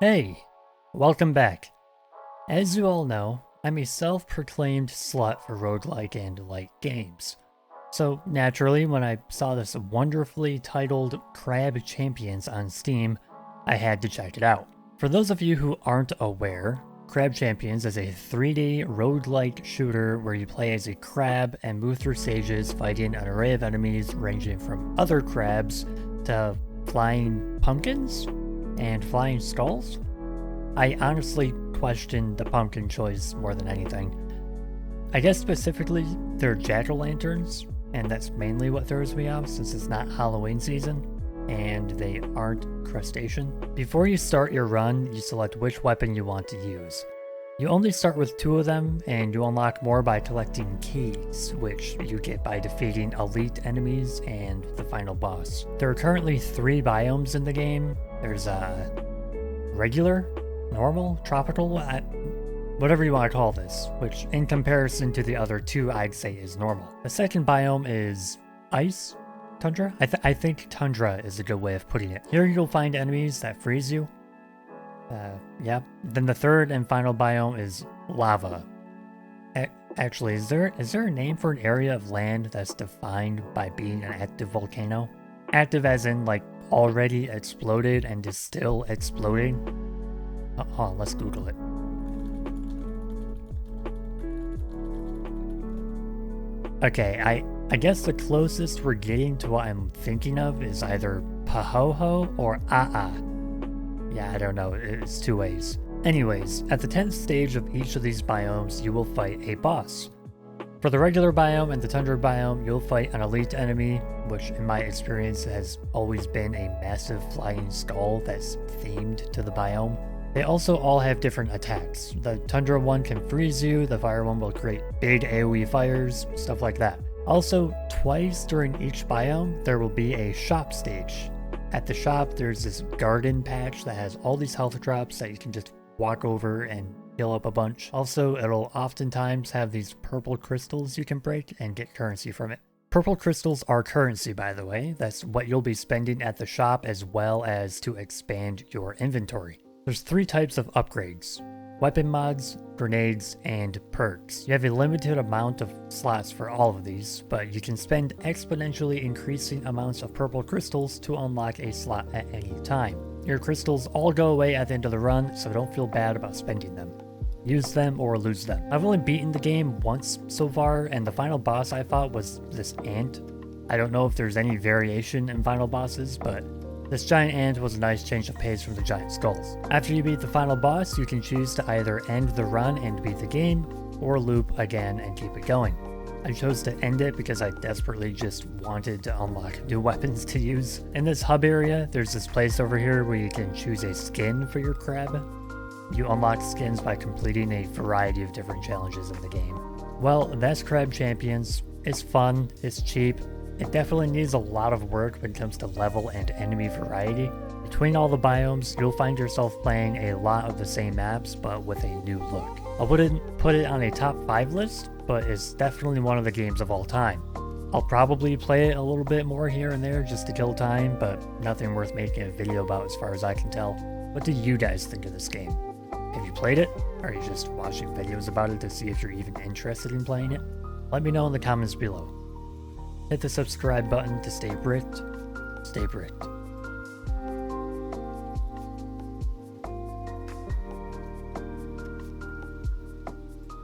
Hey, welcome back. As you all know, I'm a self-proclaimed slut for roguelike and light games. So naturally, when I saw this wonderfully titled Crab Champions on Steam, I had to check it out. For those of you who aren't aware, Crab Champions is a 3D roguelike shooter where you play as a crab and move through stages fighting an array of enemies ranging from other crabs to flying pumpkins and flying skulls. I honestly question the pumpkin choice more than anything. I guess specifically they're jack-o'-lanterns, and that's mainly what throws me off since it's not Halloween season and they aren't crustacean. Before you start your run, you select which weapon you want to use. You only start with 2 of them, and you unlock more by collecting keys, which you get by defeating elite enemies and the final boss. There are currently 3 biomes in the game. There's regular, normal, tropical, whatever you want to call this, which in comparison to the other 2 I'd say is normal. The second biome is ice, tundra? I think tundra is a good way of putting it. Here you'll find enemies that freeze you. Yeah. Then the third and final biome is lava. Actually, is there a name for an area of land that's defined by being an active volcano? Active as in like already exploded and is still exploding? Hold on, let's Google it. Okay, I guess the closest we're getting to what I'm thinking of is either Pahoho or Aa. Yeah, I don't know, it's 2 ways. Anyways, at the 10th stage of each of these biomes, you will fight a boss. For the regular biome and the tundra biome, you'll fight an elite enemy, which in my experience has always been a massive flying skull that's themed to the biome. They also all have different attacks. The tundra one can freeze you, the fire one will create big AoE fires, stuff like that. Also, twice during each biome, there will be a shop stage. At the shop, there's this garden patch that has all these health drops that you can just walk over and heal up a bunch. Also, it'll oftentimes have these purple crystals you can break and get currency from it. Purple crystals are currency, by the way. That's what you'll be spending at the shop as well as to expand your inventory. There's 3 types of upgrades: weapon mods, grenades, and perks. You have a limited amount of slots for all of these, but you can spend exponentially increasing amounts of purple crystals to unlock a slot at any time. Your crystals all go away at the end of the run, so don't feel bad about spending them. Use them or lose them. I've only beaten the game once so far, and the final boss I fought was this ant. I don't know if there's any variation in final bosses, but this giant ant was a nice change of pace from the giant skulls. After you beat the final boss, you can choose to either end the run and beat the game, or loop again and keep it going. I chose to end it because I desperately just wanted to unlock new weapons to use. In this hub area, there's this place over here where you can choose a skin for your crab. You unlock skins by completing a variety of different challenges in the game. Well, that's Crab Champions. It's fun, it's cheap. It definitely needs a lot of work when it comes to level and enemy variety. Between all the biomes, you'll find yourself playing a lot of the same maps, but with a new look. I wouldn't put it on a top 5 list, but it's definitely one of the games of all time. I'll probably play it a little bit more here and there just to kill time, but nothing worth making a video about as far as I can tell. What do you guys think of this game? Have you played it? Or are you just watching videos about it to see if you're even interested in playing it? Let me know in the comments below. Hit the subscribe button to stay bricked. Stay bricked.